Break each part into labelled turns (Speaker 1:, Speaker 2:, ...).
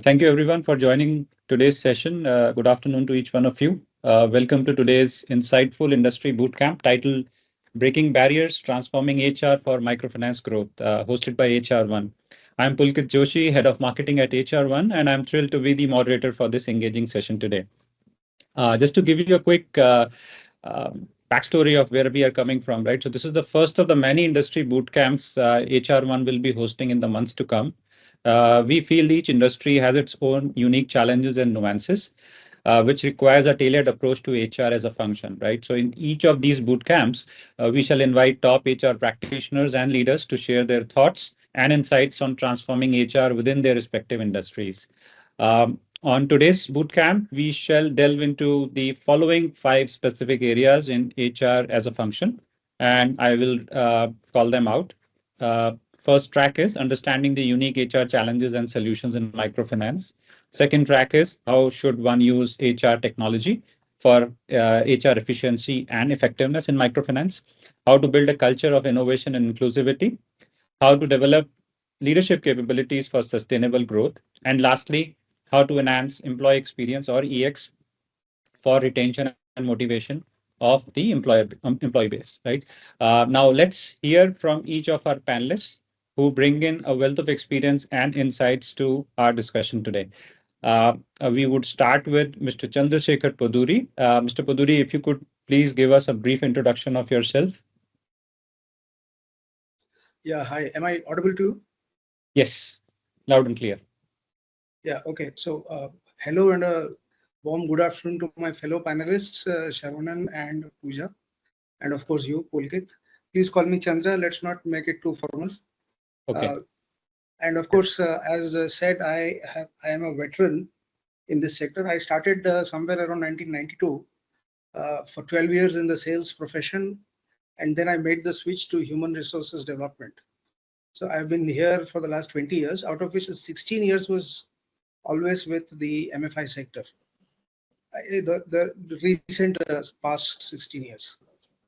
Speaker 1: Thank you everyone for joining today's session. Good afternoon to each one of you. Welcome to today's insightful industry bootcamp titled Breaking Barriers, Transforming HR for Microfinance Growth, hosted by HR1. I'm Pulkit Joshi, Head of Marketing at HR1, and I'm thrilled to be the moderator for this engaging session today. Just to give you a quick backstory of where we are coming from, right? So this is the first of the many industry bootcamps HR1 will be hosting in the months to come. We feel each industry has its own unique challenges and nuances, which requires a tailored approach to HR as a function, right? So in each of these boot camps, we shall invite top HR practitioners and leaders to share their thoughts and insights on transforming HR within their respective industries. On today's bootcamp, we shall delve into the following 5 specific areas in HR as a function, and I will call them out. First track is understanding the unique HR challenges and solutions in microfinance. Second track is how should one use HR technology for HR efficiency and effectiveness in microfinance, how to build a culture of innovation and inclusivity, how to develop leadership capabilities for sustainable growth, and lastly, how to enhance employee experience or EX for retention and motivation of the employee base, right? Now let's hear from each of our panelists who bring in a wealth of experience and insights to our discussion today. We would start with Mr. Chandrasekhar Poduri. Mr. Poduri, if you could please give us a brief introduction of yourself.
Speaker 2: Yeah, hi. Am I audible to you?
Speaker 1: Yes, loud and clear.
Speaker 2: Yeah, okay. So, hello and a warm good afternoon to my fellow panelists, Sarvanan and Pooja, and of course you, Pulkit. Please call me Chandra. Let's not make it too formal.
Speaker 1: Okay.
Speaker 2: And of course, as said, I am a veteran in this sector. I started somewhere around 1992 for 12 years in the sales profession, and then I made the switch to human resources development. So I've been here for the last 20 years, out of which 16 years was always with the MFI sector. The recent past 16 years.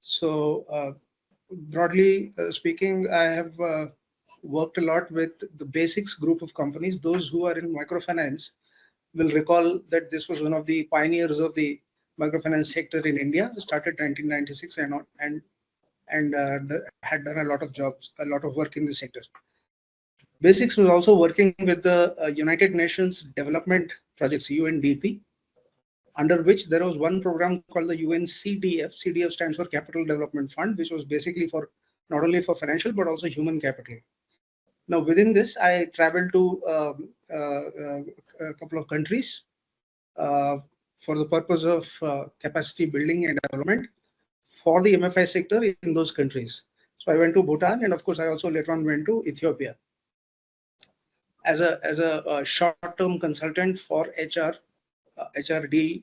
Speaker 2: So broadly speaking, I have worked a lot with the basics group of companies. Those who are in microfinance will recall that this was one of the pioneers of the microfinance sector in India. It started 1996 and had done a lot of jobs, a lot of work in the sector. Basics was also working with the United Nations Development Projects, UNDP, under which there was one program called the UNCDF. CDF stands for Capital Development Fund, which was basically for not only for financial but also human capital. Now within this, I traveled to a couple of countries for the purpose of capacity building and development for the MFI sector in those countries. So I went to Bhutan, and of course I also later on went to Ethiopia as a short-term consultant for HR, HRD,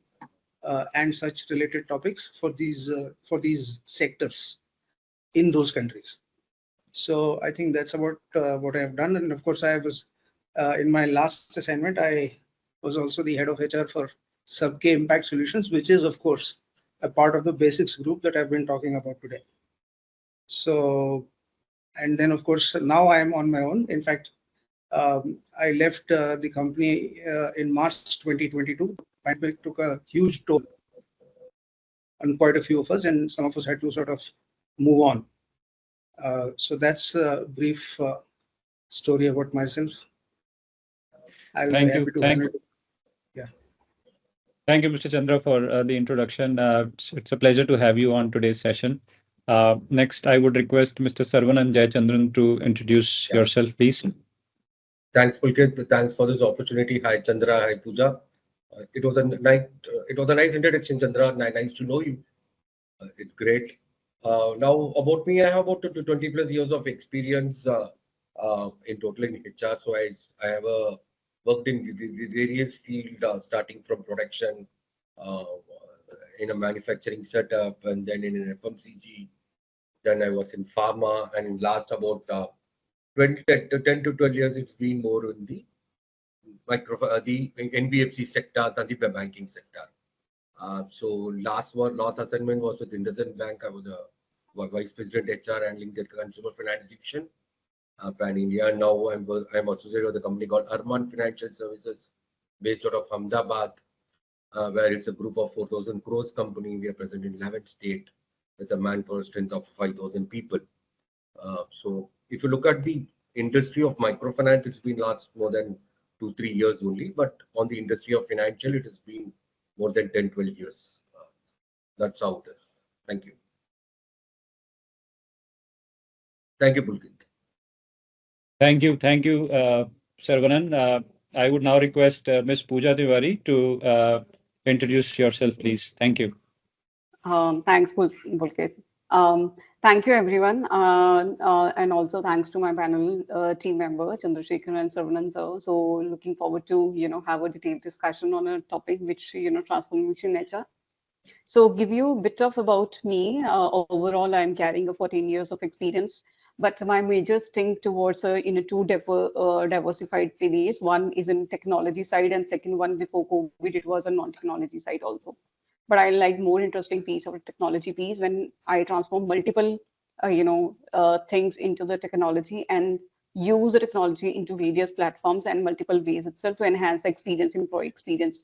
Speaker 2: and such related topics for these sectors in those countries. So I think that's about what I have done. And of course, I was in my last assignment, I was also the head of HR for Sub-K Impact Solutions, which is of course a part of the basics group that I've been talking about today. So, and then of course now I am on my own. In fact, I left the company in March 2022. Pandemic took a huge toll on quite a few of us, and some of us had to sort of move on. So that's a brief story about myself.
Speaker 1: Thank you.
Speaker 2: Yeah.
Speaker 1: Thank you, Mr. Chandra, for the introduction. It's a pleasure to have you on today's session. Next, I would request Mr. Sarvanan Jaichandran to introduce yourself, please.
Speaker 3: Thanks, Pulkit. Thanks for this opportunity. Hi, Chandra. Hi, Pooja. It was a nice introduction, Chandra. Nice to know you. It's great. Now about me, I have about 20 plus years of experience in total in HR. So I have worked in various fields, starting from production, in a manufacturing setup, and then in an FMCG. Then I was in pharma, and last about 10 to 12 years, it's been more in the the NBFC sectors and the banking sector. So last assignment was with IndusInd Bank. I was a vice president HR handling their consumer finance division pan India. Now I'm associated with a company called Arman Financial Services based out of Ahmedabad, where it's a group of 4,000 crores company. We are present in 11 states with a manpower strength of 5,000 people. So if you look at the industry of microfinance, it's been last more than 2-3 years only, but on the industry of financial, it has been more than 10-12 years. That's how it is. Thank you. Thank you, Pulkit.
Speaker 1: Thank you. Thank you, Sarvanan. I would now request Ms. Pooja Tiwari to introduce yourself, please. Thank you.
Speaker 4: Thanks, Pulkit. Thank you, everyone. And also thanks to my panel team member, Chandrasekhar and Sarvanan sir. So looking forward to, have a detailed discussion on a topic which, transformation HR. So give you a bit of about me. Overall, I'm carrying a 14 years of experience, but my major stint towards in a two diversified fields. One is in technology side, and second one before COVID, it was a non-technology side also. But I like more interesting piece of a technology piece when I transform multiple, things into the technology and use the technology into various platforms and multiple ways itself to enhance the experience, employee experience.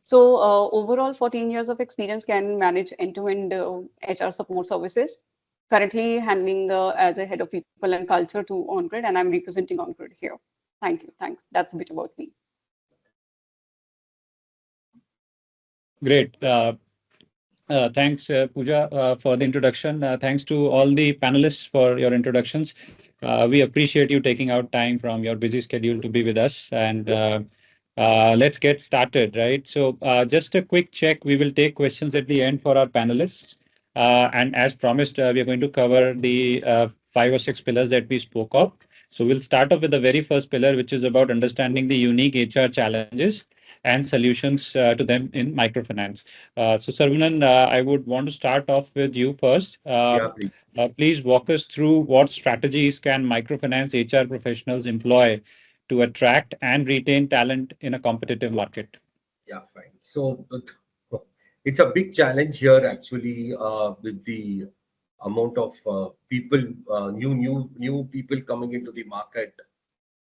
Speaker 4: So overall, 14 years of experience can manage end-to-end HR support services. Currently handling as a head of people and culture to OnGrid, and I'm representing OnGrid here. Thank you. Thanks. That's a bit about me.
Speaker 1: Great. Thanks, Pooja, for the introduction. Thanks to all the panelists for your introductions. We appreciate you taking out time from your busy schedule to be with us. And let's get started, right? So just a quick check. We will take questions at the end for our panelists. And as promised, we are going to cover the 5 or 6 pillars that we spoke of. So we'll start off with the very first pillar, which is about understanding the unique HR challenges and solutions to them in microfinance. So Sarvanan, I would want to start off with you first.
Speaker 3: Please.
Speaker 1: Please walk us through what strategies can microfinance HR professionals employ to attract and retain talent in a competitive market?
Speaker 3: Yeah, fine. So it's a big challenge here actually with the amount of people, new people coming into the market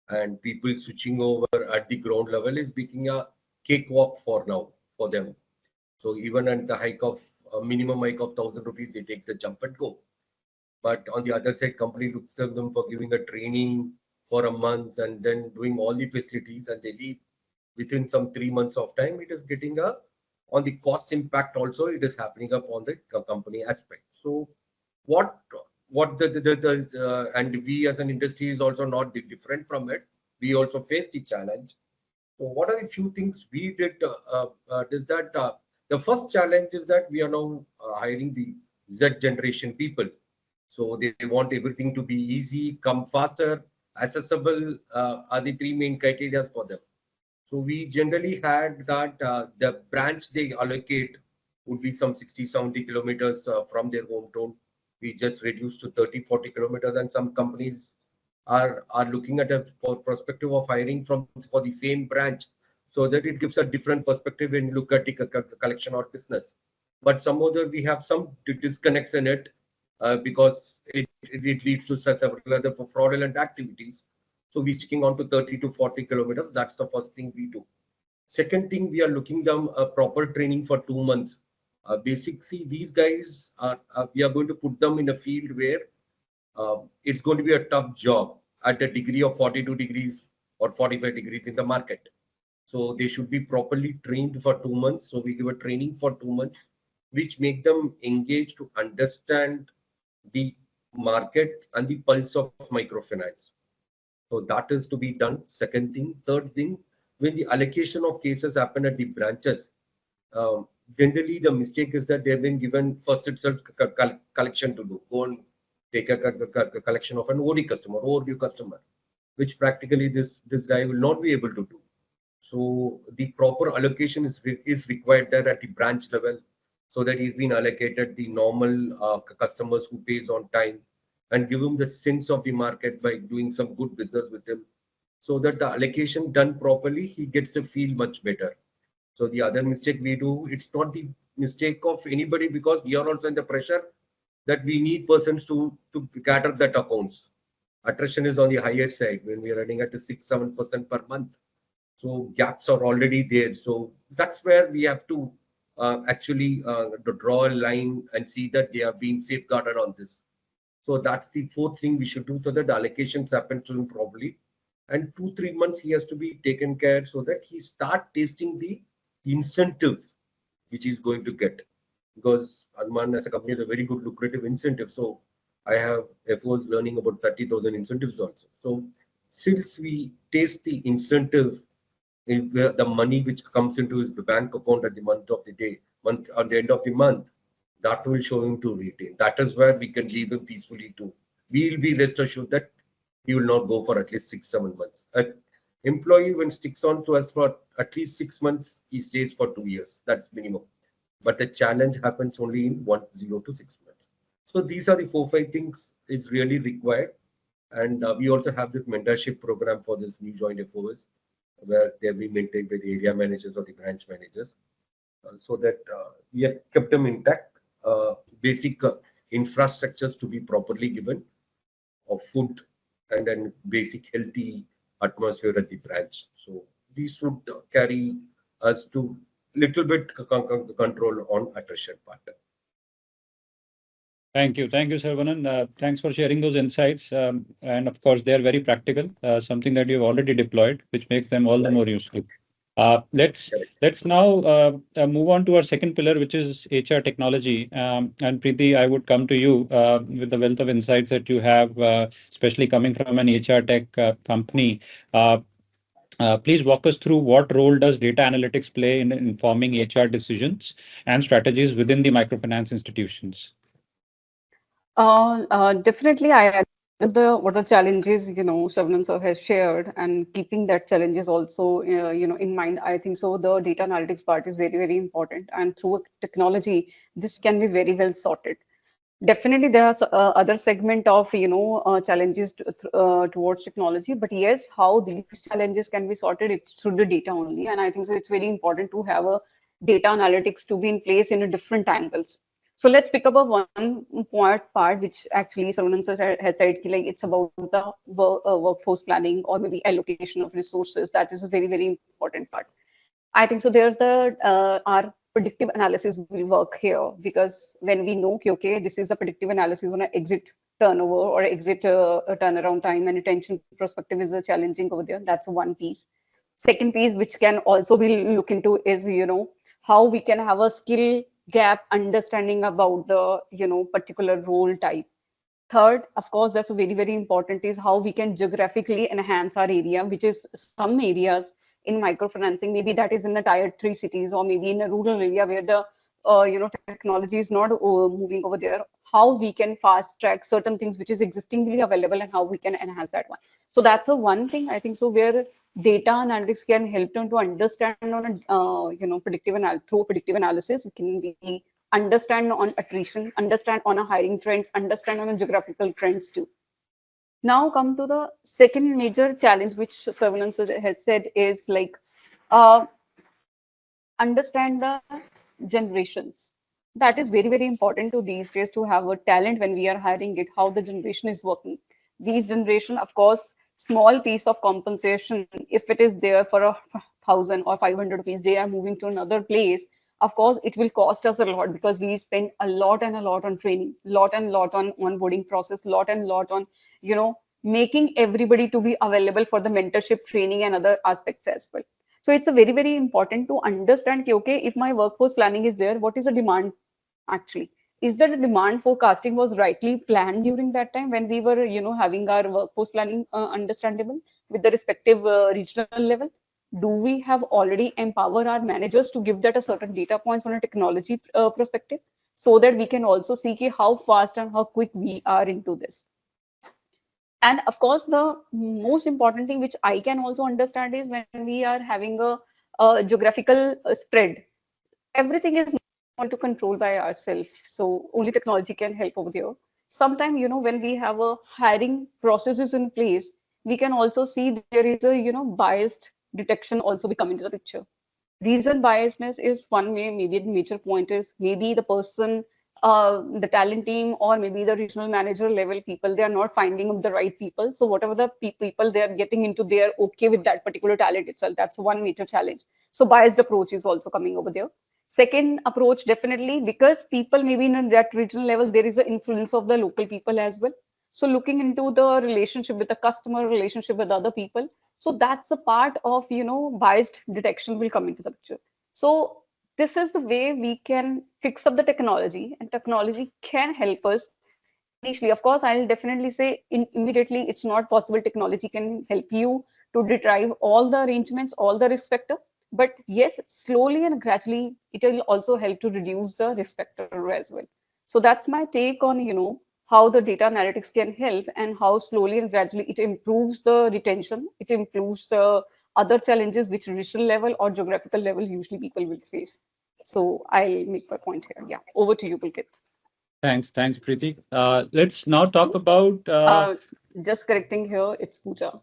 Speaker 3: and people switching over at the ground level is becoming a cakewalk for now for them. So even at the hike of minimum hike of 1,000 rupees, they take the jump and go. But on the other side, company looks at them for giving a training for a month and then doing all the facilities and they leave within some 3 months of time. It is getting on the cost impact also, it is happening up on the company aspect. So what and we as an industry is also not different from it. We also face the challenge. So what are the few things we did is that the first challenge is that we are now hiring the Z generation people. So they want everything to be easy, come faster, accessible are the 3 main criteria for them. So we generally had that the branch they allocate would be some 60-70 kilometers from their hometown. We just reduced to 30-40 kilometers, and some companies are looking at a perspective of hiring for the same branch, so that it gives a different perspective when you look at the collection or business. But some other we have some disconnects in it because it leads to several other fraudulent activities. So we're sticking on to 30 to 40 kilometers. That's the first thing we do. Second thing, we are looking them a proper training for 2 months. Basically, these guys we are going to put them in a field where it's going to be a tough job at a degree of 42 degrees or 45 degrees in the market. So they should be properly trained for 2 months. So we give a training for 2 months, which make them engaged to understand the market and the pulse of microfinance. So that is to be done. Second thing. Third thing, when the allocation of cases happen at the branches, generally the mistake is that they've been given first itself collection to do. Go and take a collection of an OD customer, overdue customer, which practically this guy will not be able to do. So the proper allocation is required there at the branch level, so that he's been allocated the normal customers who pays on time, and give him the sense of the market by doing some good business with him, so that the allocation done properly, he gets to feel much better. So the other mistake we do, it's not the mistake of anybody, because we are also in the pressure that we need persons to gather that accounts. Attrition is on the higher side when we are running at 6-7% per month. So gaps are already there. So that's where we have to actually draw a line and see that they are being safeguarded on this. So that's the fourth thing we should do so that the allocations happen to him properly. And 2-3 months he has to be taken care so that he start tasting the incentives which he's going to get. Because Arman as a company is a very good lucrative incentive. So I have FOs learning about 30,000 incentives also. So since we taste the incentive, the money which comes into his bank account at the month on the end of the month, that will show him to retain. That is where we can leave him peacefully to. We will be rest assured that he will not go for at least 6-7 months. An employee when sticks on to us for at least 6 months, he stays for 2 years. That's minimum. But the challenge happens only in 0 to 6 months. So these are the 4-5 things is really required. And we also have this mentorship program for this new joined FOs, where they'll be maintained by the area managers or the branch managers, so that we have kept them intact. Basic infrastructures to be properly given of food and then basic healthy atmosphere at the branch. So these would carry us to little bit control on attrition part.
Speaker 1: Thank you, Sarvanan. Thanks for sharing those insights. And of course, they are very practical, something that you've already deployed, which makes them all the more useful. Let's now move on to our second pillar, which is HR technology. And Preeti, I would come to you with the wealth of insights that you have, especially coming from an HR tech company. Please walk us through what role does data analytics play in informing HR decisions and strategies within the microfinance institutions?
Speaker 4: Definitely, I agree with what the challenges Sarvanan sir has shared, and keeping that challenges also in mind. I think so. The data analytics part is very, very important, and through technology, this can be very well sorted. Definitely, there are other segment of challenges towards technology, but yes, how these challenges can be sorted, it's through the data only, and I think so. It's very important to have a data analytics to be in place in a different angles. So let's pick up a one part which actually Sarvanan sir has said, like it's about the workforce planning or maybe allocation of resources. That is a very, very important part. I think so. There our predictive analysis will work here, because when we know, okay, this is the predictive analysis on an exit turnover or exit turnaround time and retention perspective is a challenging over there. That's one piece. Second piece, which can also be look into, is how we can have a skill gap understanding about the particular role type. Third, of course, that's very, very important, is how we can geographically enhance our area, which is some areas in microfinancing, maybe that is in the tier 3 cities or maybe in a rural area where the technology is not moving over there. How we can fast track certain things which is existingly available and how we can enhance that one. So that's a one thing I think so, where data analytics can help them to understand on a through predictive analysis. We can be understand on attrition, understand on a hiring trends, understand on a geographical trends too. Now come to the second major challenge, which Sarvanan has said, is like understand the generations. That is very, very important to these days, to have a talent when we are hiring it, how the generation is working. These generation, of course, small piece of compensation, if it is there for 1,000 or 500 rupees, they are moving to another place. Of course, it will cost us a lot, because we spend a lot and a lot on training, lot and lot on onboarding process, lot and lot on, making everybody to be available for the mentorship training and other aspects as well. So it's a very, very important to understand, okay, if my workforce planning is there, what is the demand actually? Is that the demand forecasting was rightly planned during that time when we were, having our workforce planning understandable with the respective regional level? Do we have already empowered our managers to give that a certain data points on a technology perspective, so that we can also see how fast and how quick we are into this? And of course, the most important thing which I can also understand is when we are having a geographical spread, everything is not to control by ourselves. So only technology can help over there. Sometimes, when we have a hiring processes in place, we can also see there is a, biased detection also become into the picture. Reason biasness is one way, maybe the major point is maybe the person the talent team or maybe the regional manager level people, they are not finding the right people. So whatever the people they are getting into, they are okay with that particular talent itself. That's one major challenge. So biased approach is also coming over there. Second approach, definitely, because people maybe in that regional level, there is an influence of the local people as well. So looking into the relationship with the customer, relationship with other people. So that's a part of, biased detection will come into the picture. So this is the way we can fix up the technology, and technology can help us initially. Of course, I'll definitely say immediately it's not possible. Technology can help you to retrieve all the arrangements, all the risk factor. But yes, slowly and gradually, it will also help to reduce the risk factor as well. So that's my take on, how the data analytics can help and how slowly and gradually it improves the retention. It improves the other challenges which regional level or geographical level usually people will face. So I'll make my point here. Yeah, over to you, Pulkit.
Speaker 1: Thanks, Preeti. Let's now talk about.
Speaker 4: Just correcting here, it's Pooja.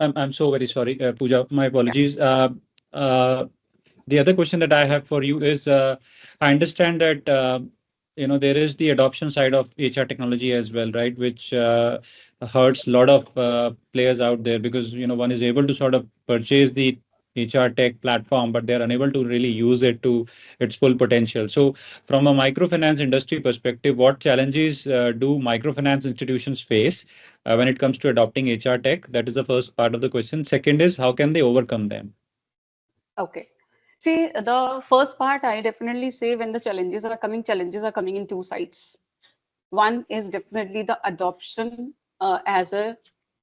Speaker 1: I'm so very sorry, Pooja. My apologies. The other question that I have for you is, I understand that there is the adoption side of HR technology as well, right? Which hurts a lot of players out there, because one is able to sort of purchase the HR tech platform, but they're unable to really use it to its full potential. So, from a microfinance industry perspective, what challenges do microfinance institutions face when it comes to adopting HR tech? That is the first part of the question. Second is, how can they overcome them?
Speaker 4: Okay. See, the first part, I definitely say when the challenges are coming in two sides. One is definitely the adoption as a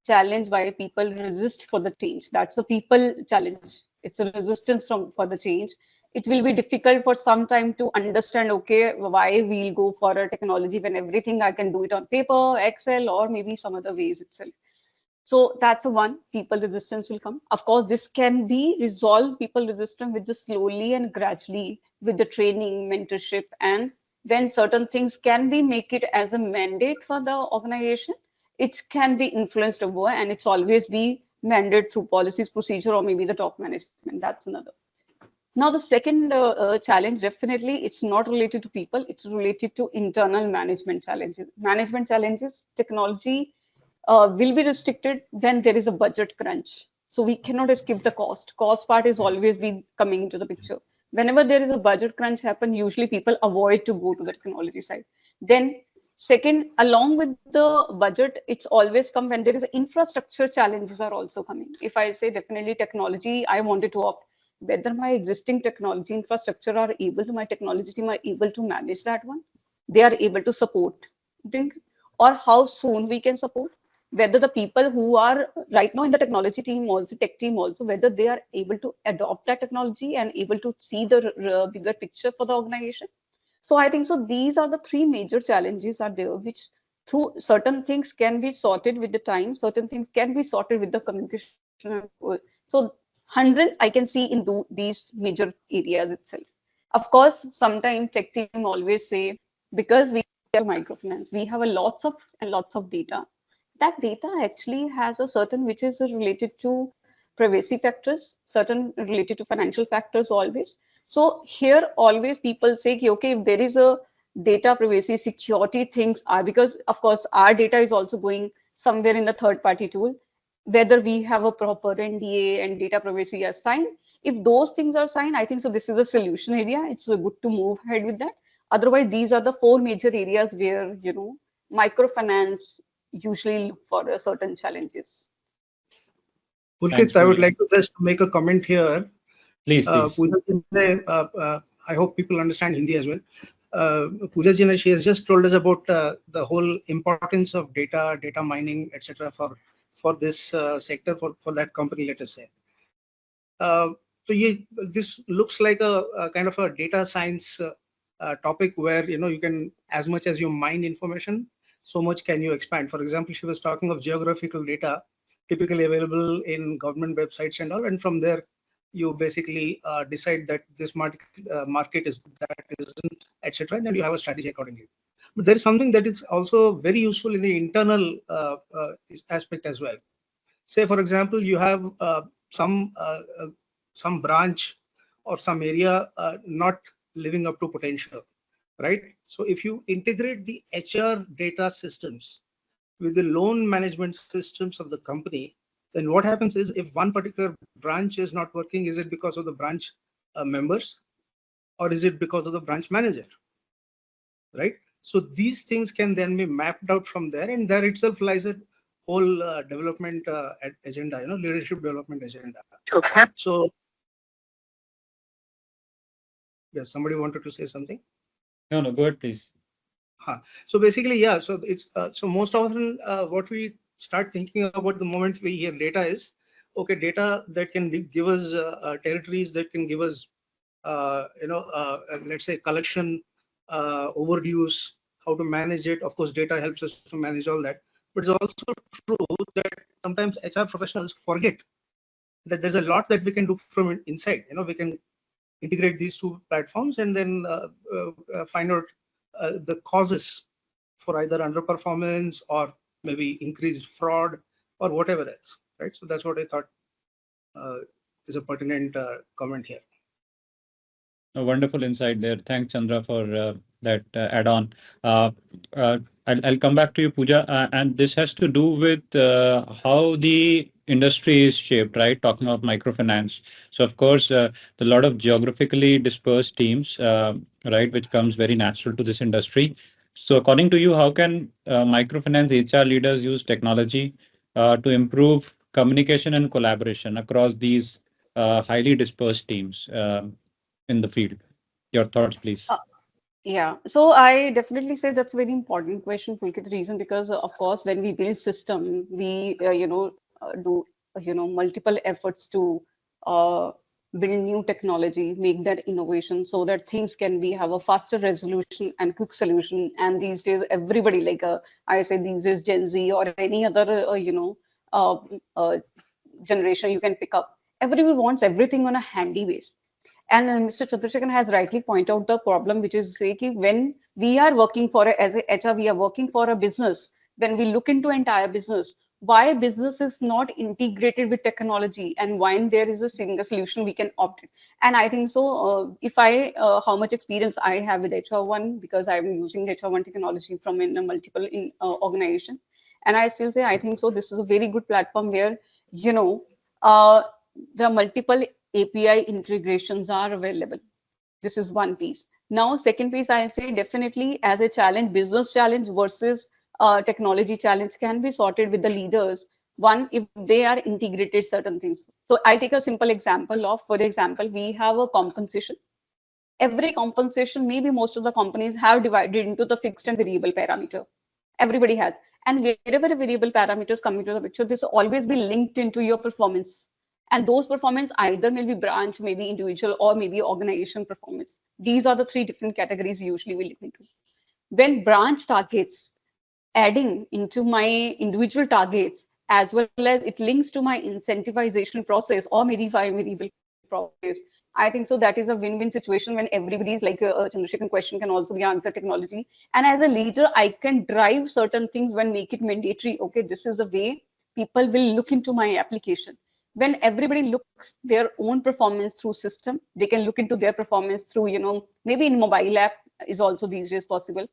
Speaker 4: challenge why people resist for the change. That's the people challenge. It's a resistance for the change. It will be difficult for some time to understand, okay, why we'll go for a technology when everything I can do it on paper, Excel, or maybe some other ways itself. So that's the one, people resistance will come. Of course, this can be resolved, people resistance, with the slowly and gradually with the training, mentorship, and when certain things can be make it as a mandate for the organization, it can be influenced over, and it's always be mandated through policies, procedure, or maybe the top management. That's another. Now, the second challenge, definitely, it's not related to people, it's related to internal management challenges. Management challenges, technology will be restricted when there is a budget crunch. So we cannot escape the cost. Cost part is always been coming into the picture. Whenever there is a budget crunch happen, usually people avoid to go to the technology side. Then second, along with the budget, it's always come when there is infrastructure challenges are also coming. If I say definitely technology, I wanted to opt, whether my existing technology infrastructure are able to, my technology team are able to manage that one, they are able to support things, or how soon we can support, whether the people who are right now in the technology team also, tech team also, whether they are able to adopt that technology and able to see the bigger picture for the organization. So I think so these are the three major challenges are there, which through certain things can be sorted with the time, certain things can be sorted with the communication. So hundreds I can see in these major areas itself. Of course, sometimes tech team always say, because we are microfinance, we have a lots of data. That data actually has a certain which is related to privacy factors, certain related to financial factors always. So here always people say, okay, if there is a data privacy security things are, because of course our data is also going somewhere in the third party tool, whether we have a proper NDA and data privacy are signed. If those things are signed, I think so this is a solution area. It's good to move ahead with that. Otherwise, these are the four major areas where, microfinance usually look for certain challenges.
Speaker 2: Pulkit, I would like to just make a comment here.
Speaker 1: Please.
Speaker 2: I hope people understand Hindi as well. Pooja Ji, she has just told us about the whole importance of data mining, etc. for this sector, for that company, let us say. So this looks like a kind of a data science topic where you can, as much as you mine information, so much can you expand. For example, she was talking of geographical data typically available in government websites and all, and from there you basically decide that this market is that isn't, etc. And then you have a strategy accordingly. But there is something that is also very useful in the internal aspect as well. Say, for example, you have some branch or some area not living up to potential. right? So if you integrate the HR data systems with the loan management systems of the company, then what happens is if one particular branch is not working, is it because of the branch members or is it because of the branch manager, right? So these things can then be mapped out from there, and there itself lies a whole development agenda, leadership development agenda.
Speaker 1: Okay.
Speaker 2: So yes, somebody wanted to say something.
Speaker 1: No, go ahead, please.
Speaker 2: So basically, yeah. So it's so most often what we start thinking about the moment we hear data is, okay, data that can give us territories, that can give us, let's say collection overdues, how to manage it. Of course, data helps us to manage all that. But it's also true that sometimes HR professionals forget that there's a lot that we can do from inside. We can integrate these two platforms and then find out the causes for either underperformance or maybe increased fraud or whatever else, right? So that's what I thought is a pertinent comment here.
Speaker 1: A wonderful insight there. Thanks, Chandra, for that add-on. I'll come back to you, Pooja, and this has to do with how the industry is shaped, right? Talking of microfinance. So, of course, a lot of geographically dispersed teams, right, which comes very natural to this industry. So, according to you, how can microfinance HR leaders use technology to improve communication and collaboration across these highly dispersed teams in the field? Your thoughts, please.
Speaker 4: Yeah, so I definitely say that's a very important question, Pulkit. The reason because, of course, when we build system, we do multiple efforts to uh, build new technology, make that innovation, so that things can be have a faster resolution and quick solution. And these days, everybody I say these days Gen Z or any other uh, uh, generation you can pick up. Everybody wants everything on a handy base. And Mr. Chandrasekhar has rightly pointed out the problem, which is say, when we are working as a HR, we are working for a business. When we look into entire business, why business is not integrated with technology, and why there is a single solution we can opt it. And I think so. If I how much experience I have with HR1, because I'm using HR1 technology from in a multiple organization, and I still say I think so. This is a very good platform where uh, the multiple API integrations are available. This is one piece. Now, second piece, I'll say definitely as a challenge, business challenge versus technology challenge can be sorted with the leaders. One, if they are integrated certain things. So I take a simple example of, for example, we have a compensation. Every compensation, maybe most of the companies have divided into the fixed and variable parameter. Everybody has. And wherever a variable parameters come into the picture, this will always be linked into your performance. And those performance either may be branch, maybe individual, or maybe organization performance. These are the three different categories usually we look into. When branch targets adding into my individual targets, as well as it links to my incentivization process or maybe variable process, I think so that is a win-win situation when everybody's like a Chandrasekhar question can also be answered technology. And as a leader, I can drive certain things when make it mandatory. Okay, this is the way people will look into my application. When everybody looks their own performance through system, they can look into their performance through, maybe in mobile app is also these days possible.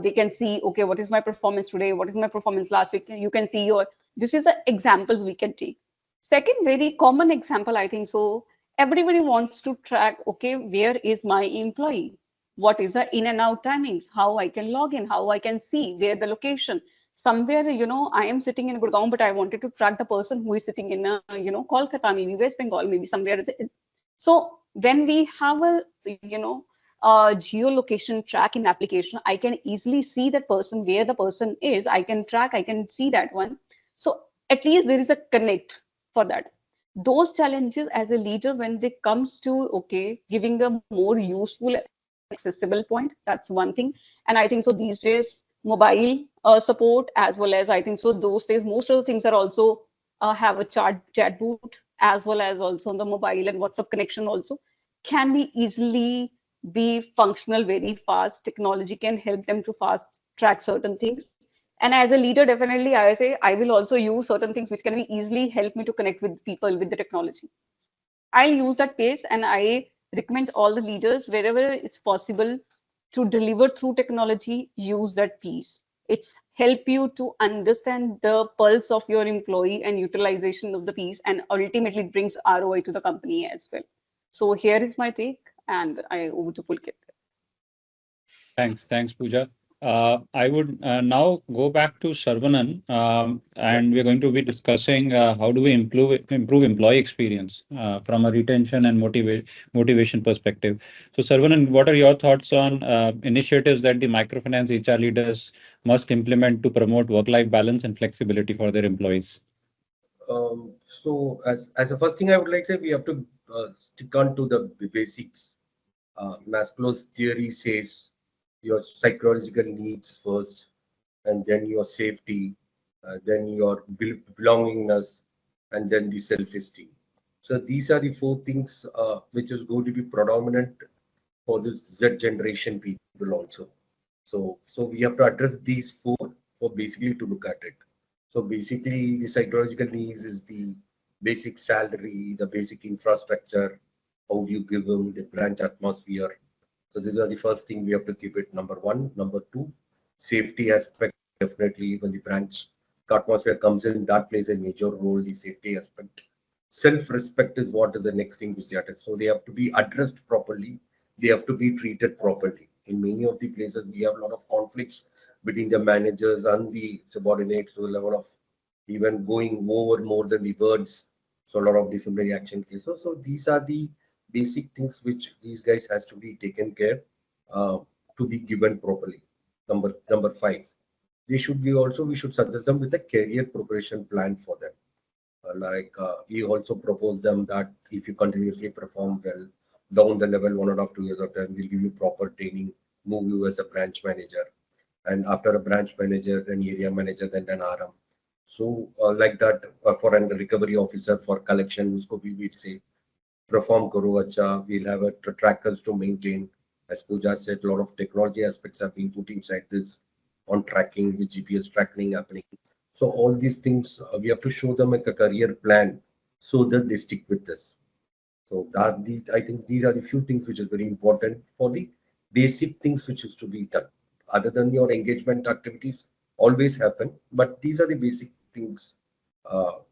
Speaker 4: They can see, okay, what is my performance today? What is my performance last week? You can see this is the examples we can take. Second, very common example, I think so. Everybody wants to track, okay, where is my employee? What is the in and out timings? How I can log in? How I can see where the location? Somewhere, I am sitting in Gurgaon, but I wanted to track the person who is sitting in, Kolkata, maybe West Bengal, maybe somewhere. So when we have a, geolocation track in application, I can easily see that person, where the person is. I can track, I can see that one. So at least there is a connect for that. Those challenges as a leader, when they comes to, okay, giving a more useful accessible point, that's one thing. And I think so these days mobile support, as well as I think so those days most of the things are also have a chat boot, as well as also on the mobile and WhatsApp connection also can be easily be functional very fast. Technology can help them to fast track certain things. And as a leader, definitely I say I will also use certain things which can be easily help me to connect with people with the technology. I'll use that pace, and I recommend all the leaders wherever it's possible to deliver through technology, use that piece. It's help you to understand the pulse of your employee and utilization of the piece, and ultimately it brings ROI to the company as well. So here is my take, and I over to Pulkit.
Speaker 1: Thanks, Pooja. I would now go back to Sarvanan, and we're going to be discussing how do we improve employee experience from a retention and motivation perspective. So, Sarvanan, what are your thoughts on initiatives that the microfinance HR leaders must implement to promote work-life balance and flexibility for their employees?
Speaker 3: So, as the first thing I would like to say, we have to stick on to the basics. Maslow's theory says your psychological needs first, and then your safety, then your belongingness, and then the self-esteem. So these are the four things which is going to be predominant for this Z generation people also. So we have to address these four for basically to look at it. So basically the psychological needs is the basic salary, the basic infrastructure, how do you give them the branch atmosphere. So these are the first thing we have to keep it number one. Number two, safety aspect, definitely when the branch atmosphere comes in, that plays a major role, the safety aspect. Self-respect is what is the next thing which they are. So they have to be addressed properly. They have to be treated properly. In many of the places, we have a lot of conflicts between the managers and the subordinates to the level of even going over more than the words. So a lot of disciplinary action cases. So these are the basic things which these guys has to be taken care to be given properly. Number five, we should suggest them with a career progression plan for them. We also propose them that if you continuously perform well down the level 1.5 to 2 years of time, we'll give you proper training, move you as a branch manager, and after a branch manager, an area manager, then an RM. So like that for a recovery officer for collection, usko we will say perform karo acha. We'll have a trackers to maintain. As Pooja said, a lot of technology aspects have been put inside this on tracking with GPS tracking happening. So all these things we have to show them like a career plan so that they stick with this. So I think these are the few things which is very important for the basic things which is to be done. Other than your engagement activities always happen, but these are the basic things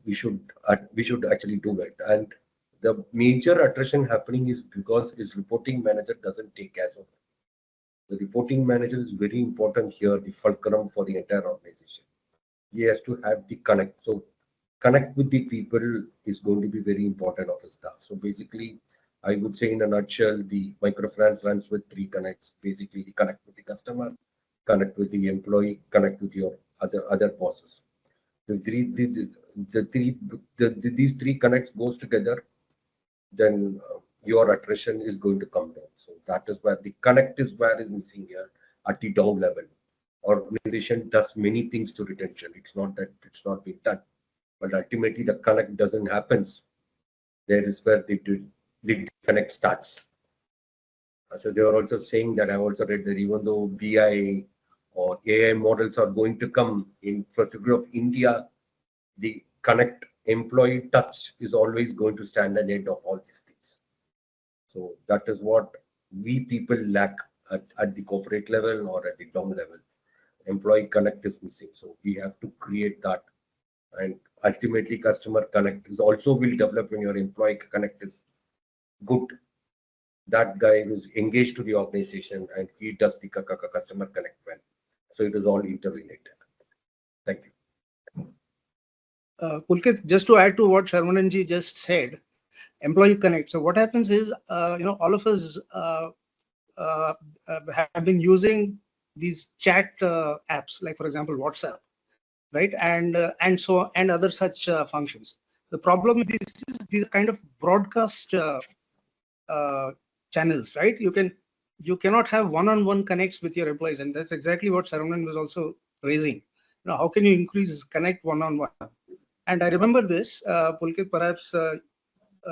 Speaker 3: we should actually do it. And the major attrition happening is because his reporting manager doesn't take care of it. The reporting manager is very important here, the fulcrum for the entire organization. He has to have the connect. So connect with the people is going to be very important of his staff. So basically, I would say in a nutshell, the microfinance runs with three connects. Basically, the connect with the customer, connect with the employee, connect with your other bosses. These three connects goes together, then your attrition is going to come down. So that is where the connect is where is missing here at the down level. Organization does many things to retention. It's not that it's not being done, but ultimately the connect doesn't happen. There is where the connect starts. So they are also saying that I've also read that even though BI or AI models are going to come in particular of India, the connect employee touch is always going to stand ahead of all these things. So that is what we people lack at the corporate level or at the down level. Employee connect is missing. So we have to create that. And ultimately customer connect is also will develop when your employee connect is good. That guy is engaged to the organization and he does the customer connect well. So it is all interrelated. Thank you.
Speaker 2: Pulkit, just to add to what Sarvanan just said, employee connect. So what happens is, all of us have been using these chat apps, like for example WhatsApp, right, and other such functions. The problem with this is these are kind of broadcast channels, right? You cannot have one-on-one connects with your employees, and that's exactly what Sarvanan was also raising. How can you increase connect one-on-one? And I remember this, Pulkit, perhaps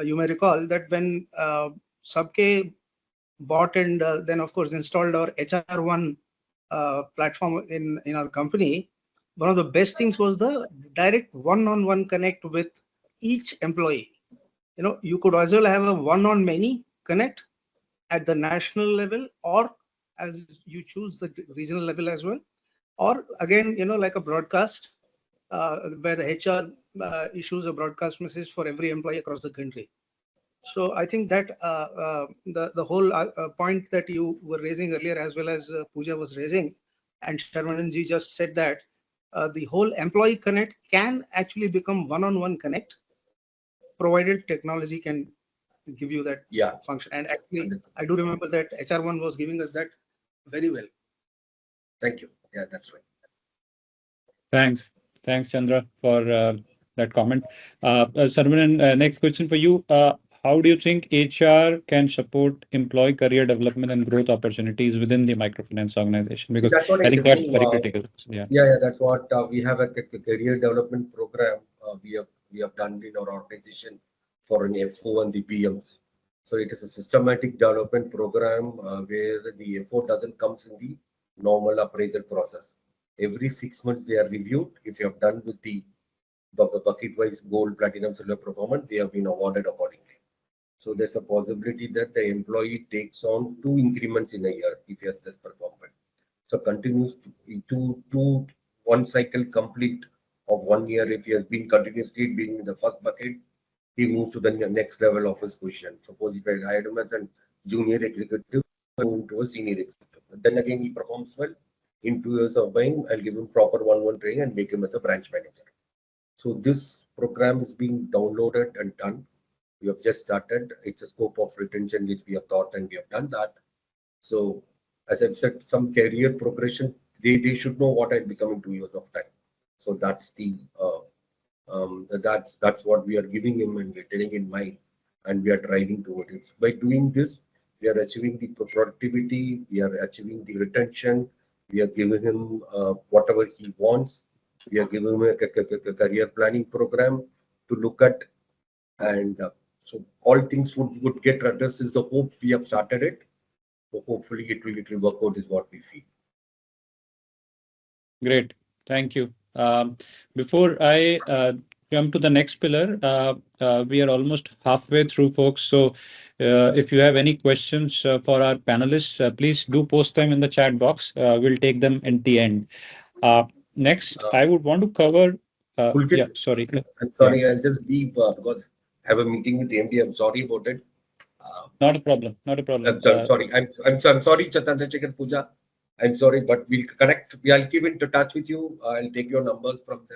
Speaker 2: you may recall that when Sabke bought and then of course installed our HR1 platform in our company, one of the best things was the direct one-on-one connect with each employee. You could as well have a one-on-many connect at the national level or as you choose the regional level as well, or again, like a broadcast where the HR issues a broadcast message for every employee across the country. So I think that the whole point that you were raising earlier, as well as Pooja was raising, and Sarvanan ji just said that the whole employee connect can actually become one-on-one connect, provided technology can give you that function. And actually, I do remember that HR1 was giving us that very well.
Speaker 3: Thank you. Yeah, that's right.
Speaker 1: Thanks, Chandra, for that comment. Sarvanan, next question for you. How do you think HR can support employee career development and growth opportunities within the microfinance organization? Because I think that's very critical.
Speaker 3: Yeah, that's what we have a career development program we have done in our organization for an FO and the PMs. So it is a systematic development program where the FO doesn't come in the normal appraisal process. Every 6 months they are reviewed. If you have done with the bucket-wise gold, platinum, silver performance, they have been awarded accordingly. So there's a possibility that the employee takes on 2 increments in a year if he has this performance. So continues to one cycle complete of 1 year. If he has been continuously being in the first bucket, he moves to the next level of his position. Suppose if I hired him as a junior executive, move to a senior executive. Then again, he performs well. In 2 years of buying, I'll give him proper 1-1 training and make him as a branch manager. So this program is being downloaded and done. We have just started. It's a scope of retention which we have thought, and we have done that. So as I've said, some career progression, they should know what I'll become in 2 years of time. So that's the that's what we are giving him and getting in mind, and we are driving towards it. By doing this, we are achieving the productivity, we are achieving the retention, we are giving him whatever he wants. We are giving him a career planning program to look at, and so all things would get addressed is the hope. We have started it, so hopefully it will work out is what we feel.
Speaker 1: Great, thank you. Before I jump to the next pillar, we are almost halfway through, folks. So if you have any questions for our panelists, please do post them in the chat box. We'll take them at the end. Next, I would want to cover.
Speaker 3: Pulkit,
Speaker 1: yeah, sorry.
Speaker 3: I'm sorry, I'll just leave because I have a meeting with the MD. I'm sorry about it.
Speaker 1: Not a problem. Not a problem.
Speaker 3: I'm sorry. I'm sorry, Chandrasekhar, Pooja. I'm sorry, but we'll connect. I'll keep in touch with you. I'll take your numbers from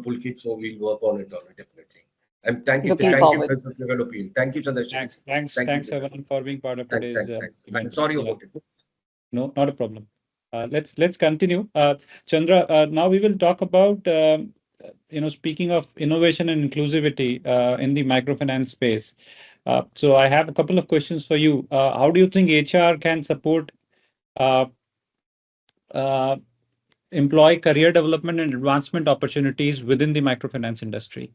Speaker 3: Pulkit, so we'll work on it definitely. And thank you for your appeal. Thank you, Chandrasekhar.
Speaker 1: Thanks, everyone, for being part of today's event.
Speaker 3: I'm sorry about it.
Speaker 1: No, not a problem. Let's continue. Chandra, now we will talk about speaking of innovation and inclusivity in the microfinance space. So I have a couple of questions for you. How do you think HR can support employee career development and advancement opportunities within the microfinance industry?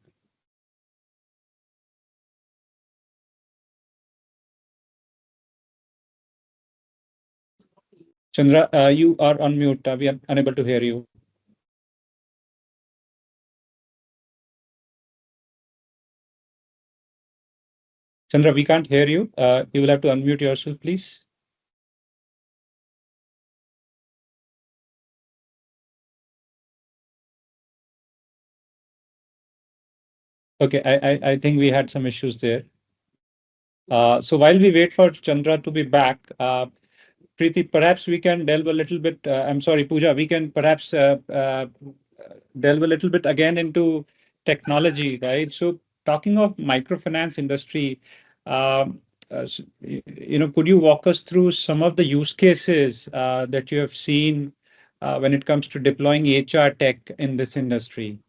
Speaker 1: Chandra, you are on mute. We are unable to hear you. Chandra, we can't hear you. You will have to unmute yourself, please. Okay, I think we had some issues there. So while we wait for Chandra to be back, Preeti, perhaps we can delve a little bit. I'm sorry, Pooja, we can perhaps delve a little bit again into technology, right? So talking of microfinance industry, could you walk us through some of the use cases that you have seen when it comes to deploying HR tech in this industry?